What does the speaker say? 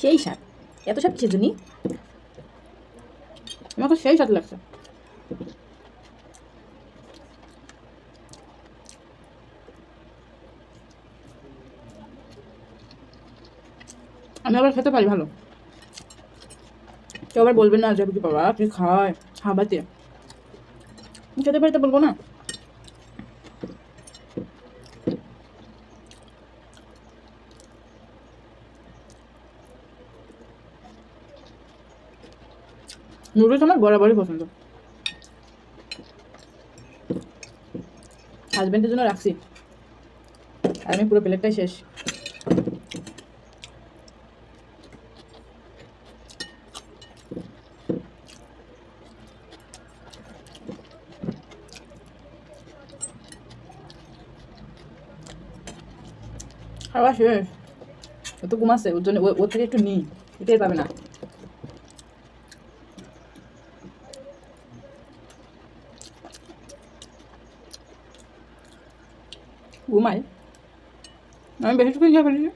সেই স্বাদ, এত স্বাদ কিসের জন্য? আমাকে সেই স্বাদ লাগছে। আমি আবার খেতে পারি ভালো। কেউ আবার বলবেন না যে কি বাবা তুই খায় খাবাতে, খেতে পারি তো বলবো না। নুডলস আমার বরাবরই পছন্দ, হাজবেন্ডের জন্য রাখছি আর আমি পুরো প্লেটটাই শেষ। খাওয়া শেষ, ও তো ঘুমাচ্ছে, ওর জন্য ওর থেকে একটু নিই, এটাই পাবে না। ঘুমাই, আমি বেশিটুকুই খেয়ে ফেলেছি।